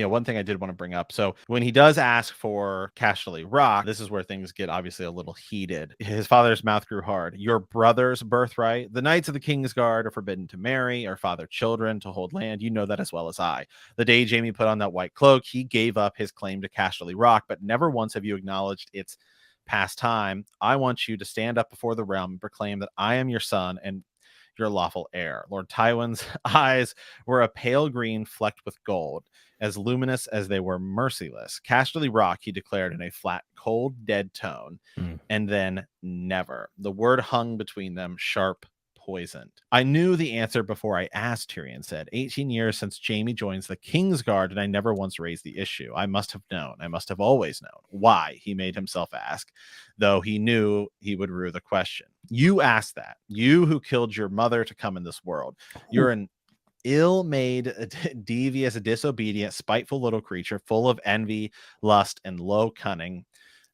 Yeah, one thing I did want to bring up. So when he does ask for Casterly Rock, this is where things get obviously a little heated. His father's mouth grew hard. Your brother's birthright. The knights of the King's Guard are forbidden to marry or father children to hold land. You know that as well as I. The day Jaime put on that white cloak, he gave up his claim to Casterly Rock, but never once have you acknowledged its past time. I want you to stand up before the realm and proclaim that I am your son and your lawful heir. Lord Tywin's eyes were a pale green flecked with gold, as luminous as they were merciless. Casterly Rock, he declared in a flat, cold, dead tone, and then never. The word hung between them, sharp, poisoned. I knew the answer before I asked, Tyrion said. 18 years since Jaime joins the King's Guard, and I never once raised the issue. I must have known. I must have always known. Why? He made himself ask, though he knew he would rue the question. You asked that. You who killed your mother to come in this world. You're an ill-made, devious, disobedient, spiteful little creature, full of envy, lust, and low cunning.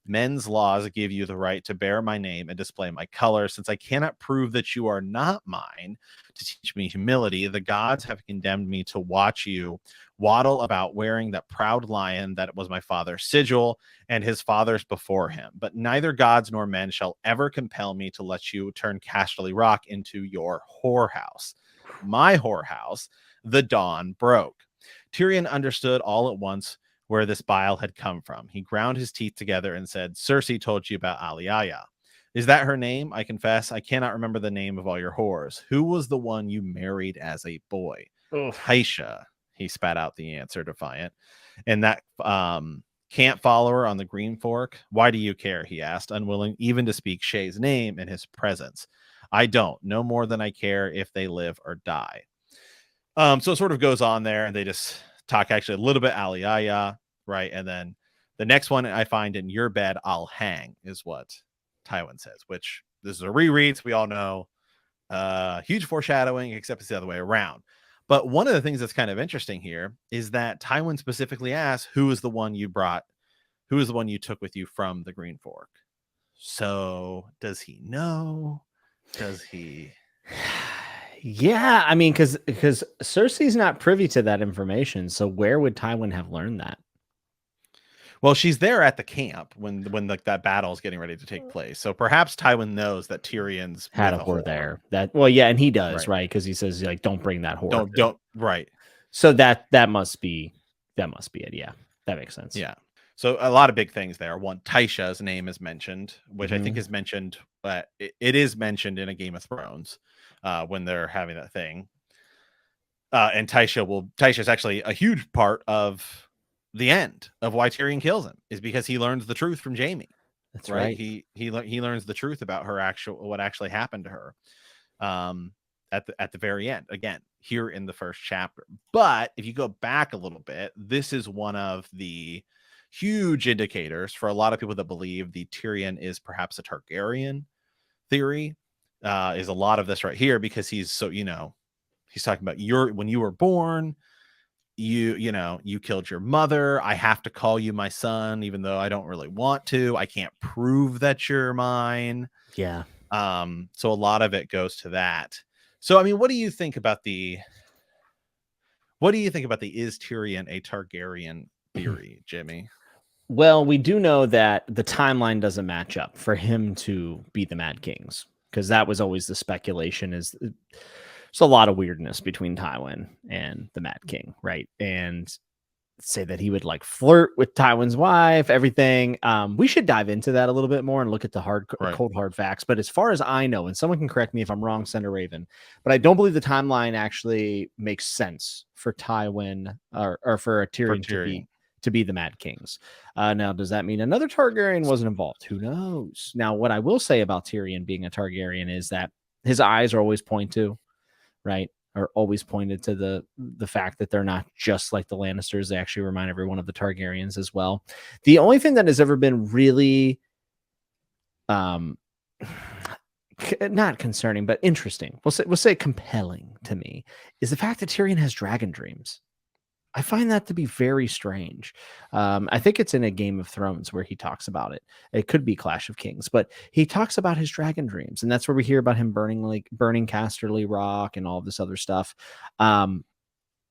Men's laws give you the right to bear my name and display my color. Since I cannot prove that you are not mine to teach me humility, the gods have condemned me to watch you waddle about wearing that proud lion that was my father's sigil and his father's before him. But neither gods nor men shall ever compel me to let you turn Casterly Rock into your whorehouse. My whorehouse. The dawn broke. Tyrion understood all at once where this bile had come from. He ground his teeth together and said, Cersei told you about Alyaya. Is that her name? I confess, I cannot remember the name of all your whores. Who was the one you married as a boy? Tysha. He spat out the answer, defiant. And that camp follower on the Green Fork. Why do you care? He asked, unwilling even to speak Shay's name in his presence. I don't. No more than I care if they live or die. So it sort of goes on there, and they just talk actually a little bit Alyaya, right? And then the next one I find in your bed, I'll hang, is what Tywin says, which this is a reread. So we all know huge foreshadowing, except it's the other way around. But one of the things that's kind of interesting here is that Tywin specifically asks, who is the one you brought? Who is the one you took with you from the Green Fork? So does he know? Does he? Yeah, I mean, because Cersei's not privy to that information. So where would Tywin have learned that? Well, she's there at the camp when like that battle is getting ready to take place. So perhaps Tywin knows that Tyrion's Had with a a whore whore. there. That yeah, and he does, right? Because he says like, don't bring that whore. Don't right. So that must be it. Yeah, that makes sense. Yeah. So a lot of big things there. One, Tysha's name is mentioned, which I think is mentioned. It is mentioned in a Game of Thrones when they're having that thing. And Tysha is actually a huge part of the end of why Tyrion kills him, is because he learns the truth from Jaime. That's right. He learns the truth about her what actually happened to her. At the very end, again, here in the first chapter. But if you go back a little bit, this is one of the huge indicators for a lot of people that believe the Tyrion is perhaps a Targaryen theory. Is a lot of this right here, because he's so, he's talking about when you were born, you killed your mother. I have to call you my son, even though I don't really want to. I can't prove that you're mine. Yeah. So a lot of it goes to that. So, I mean, what do you think about the is Tyrion a Targaryen theory, Jimmy? Well, we do know that the timeline doesn't match up for him to be the Mad Kings, because that was always the speculation. Is there's a lot of weirdness between Tywin and the Mad King, right? And say that he would like flirt with Tywin's wife, everything. We should dive into that a little bit more and look at the cold hard facts. But as far as I know, and someone can correct me if I'm wrong, send a Raven, but I don't believe the timeline actually makes sense for Tywin or for a Tyrion to be the Mad Kings. Now, does that mean another Targaryen wasn't involved? Who knows? Now, what I will say about Tyrion being a Targaryen is that his eyes are always pointed to, right? Are always pointed to the fact that they're not just like the Lannisters. They actually remind everyone of the Targaryens as well. The only thing that has ever been really not concerning, but interesting, we'll say compelling to me, is the fact that Tyrion has dragon dreams. I find that to be very strange. I think it's in a Game of Thrones where he talks about it. It could be Clash of Kings, but he talks about his dragon dreams, and that's where we hear about him burning Casterly Rock and all this other stuff.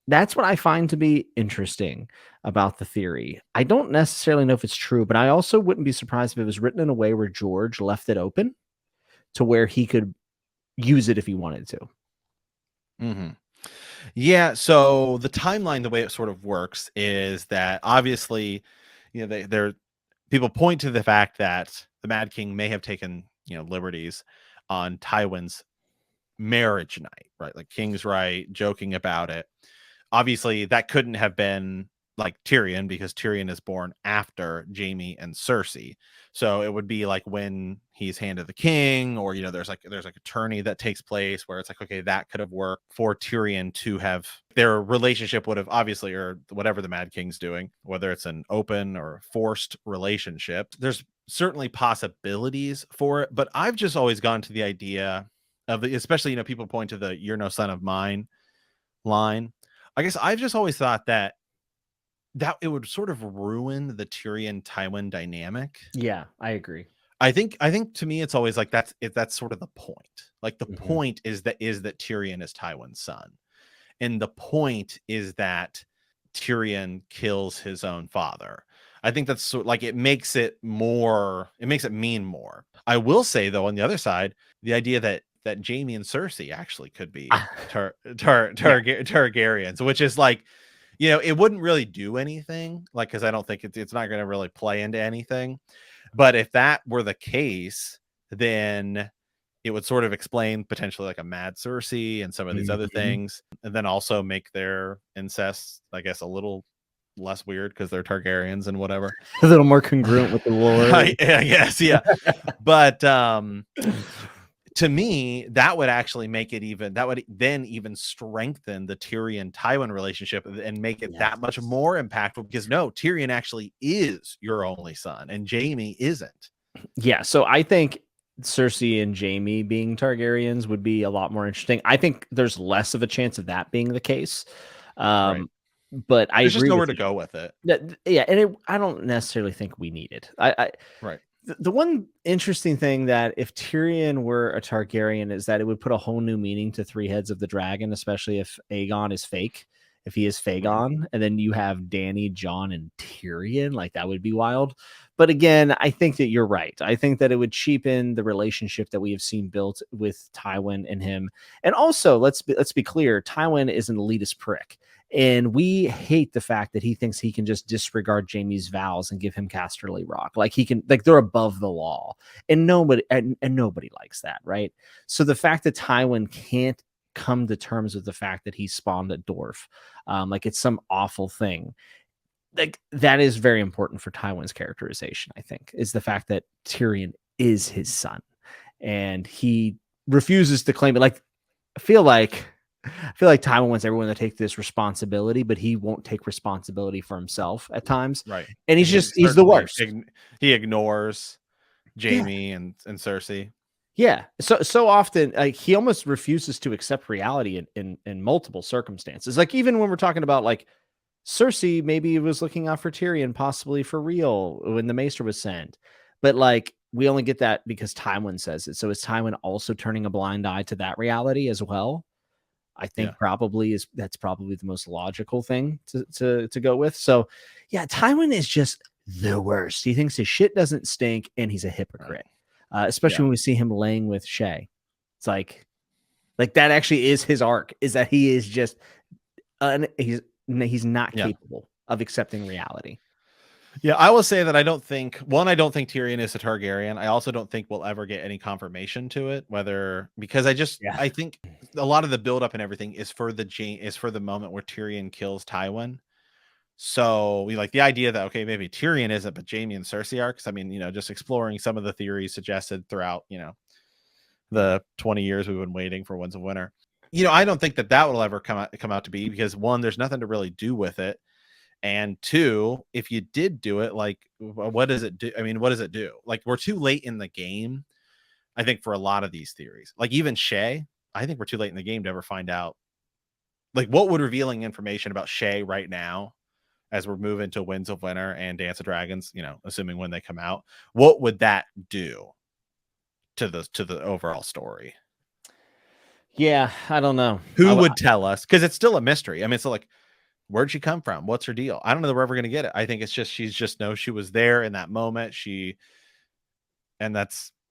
That's what I find to be interesting about the theory. I don't necessarily know if it's true, but I also wouldn't be surprised if it was written in a way where George left it open to where he could use it if he wanted to. Hmm. Yeah, so the timeline, the way it sort of works is that obviously, they're people point to the fact that the Mad King may have taken, liberties on Tywin's marriage night, right? Like King's right, joking about it. Obviously, that couldn't have been like Tyrion because Tyrion is born after Jaime and Cersei. So it would be like when he's Hand of the King, or there's like a tourney that takes place where it's like, okay, that could have worked for Tyrion to have their relationship would have obviously, or whatever the Mad King's doing, whether it's an open or forced relationship. There's certainly possibilities for it, but I've just always gone to the idea of especially, people point to the "you're no son of mine" line. I guess I've just always thought that it would sort of ruin the Tyrion Tywin dynamic. Yeah, I agree. I think to me it's always like that's sort of the point. Like the Mhm. point is that Tyrion is Tywin's son. And the point is that Tyrion kills his own father. I think that's like it makes it mean more. I will say though, on the other side, the idea that Jaime and Cersei actually could be Yeah. Targaryens, which is like, it wouldn't really do anything, like, because I don't think it's not going to really play into anything. But if that were the case, then it would sort of explain potentially like a mad Cersei and some of these other Mhm. things, and then also make their incest, I guess, a little less weird because they're Targaryens and whatever. A little more congruent with the lore. I guess, yeah. But to me, that would actually make it that would then even strengthen the Tyrion Tywin relationship and make it that much Yes. more impactful because no, Tyrion actually is your only son and Jaime isn't. Yeah, so I think Cersei and Jaime being Targaryens would be a lot more interesting. I think there's less of a chance of that being the case. Right. Um, but I There's just agree nowhere with to you. go with it. Yeah, and I don't necessarily think we need it. Right. The one interesting thing that if Tyrion were a Targaryen is that it would put a whole new meaning to Three Heads of the Dragon, especially if Aegon is fake. If he is Right. Fagon, and then you have Dany, Jon, and Tyrion, like that would be wild. But again, I think that you're right. I think that it would cheapen the relationship that we have seen built with Tywin and him. And also, let's be clear, Tywin is an elitist prick. And we hate the fact that he thinks he can just disregard Jamie's vows and give him Casterly Rock. Like he can, like they're above the law. And nobody likes that, right? So the fact that Tywin can't come to terms with the fact that he spawned a dwarf, like it's some awful thing. Like that is very important for Tywin's characterization, I think, is the fact that Tyrion is his son. And he refuses to claim it. Like I feel like Tywin wants everyone to take this responsibility, but he won't take responsibility for himself at times. Right. And And he's the certainly worst. he ignores Yeah. Jaime and Cersei. Yeah. So often like he almost refuses to accept reality in multiple circumstances. Like even when we're talking about like Cersei maybe was looking out for Tyrion, possibly for real when the Maester was sent. But like we only get that because Tywin says it. So is Tywin also turning a blind eye to that reality as well? I think Yeah. that's probably the most logical thing to go with. So yeah, Tywin is just the worst. He thinks his shit doesn't stink and he's a Right. hypocrite. Especially Yeah. when we see him laying with Shay. It's like that actually is his arc, is that he is just he's not Yeah. capable of accepting reality. Yeah, I will say that I don't think Tyrion is a Targaryen. I also don't think we'll ever get any confirmation to it, whether because Yeah. I think a lot of the buildup and everything is for the moment where Tyrion kills Tywin. So we like the idea that okay, maybe Tyrion isn't, but Jaime and Cersei are. Because I mean, just exploring some of the theories suggested throughout, the 20 years we've been waiting for Winds of Winter. I don't think that will ever come out to be because one, there's nothing to really do with it. And two, if you did do it, like, what does it do? I mean, what does it do? Like, we're too late in the game, I think, for a lot of these theories. Like, even Shay, I think we're too late in the game to ever find out. Like, what would revealing information about Shay right now, as we're moving to Winds of Winter and Dance of Dragons, assuming when they come out, what would that do to the overall story? Yeah, I don't know. Who would tell us? Because it's still a mystery. I mean, it's like, where'd she come from? What's her deal? I don't know that we're ever going to get it. I think it's just she's just knows she was there in that moment.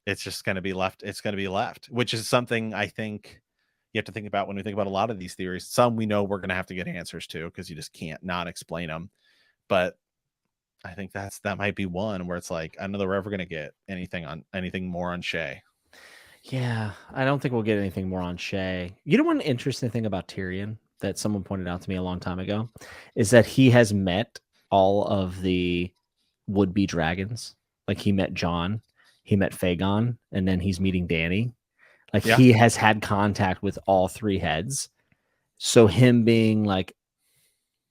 It's just going to be left. It's going to be left, which is something I think you have to think about when we think about a lot of these theories. Some we know we're going to have to get answers to because you just can't not explain them. But I think that might be one where it's like, I don't know that we're ever going to get anything more on Shay. Yeah, I don't think we'll get anything more on Shay. You know, one interesting thing about Tyrion that someone pointed out to me a long time ago is that he has met all of the would-be dragons. Like he met Jon, he met Fagon, and then he's meeting Dany. Like he has had contact with all three heads. So him being like,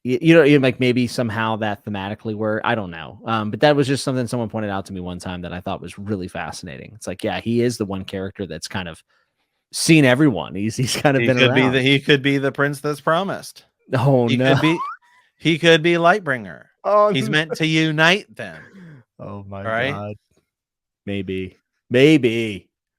like maybe somehow that thematically I don't know. But that was just something someone pointed out to me one time that I thought was really fascinating. It's like, yeah, he is the one character that's kind of seen everyone. He's kind of been around. He could be the prince that's promised. Oh, no. He could be Lightbringer. Oh, he's meant to unite them. Oh my right? God. Maybe.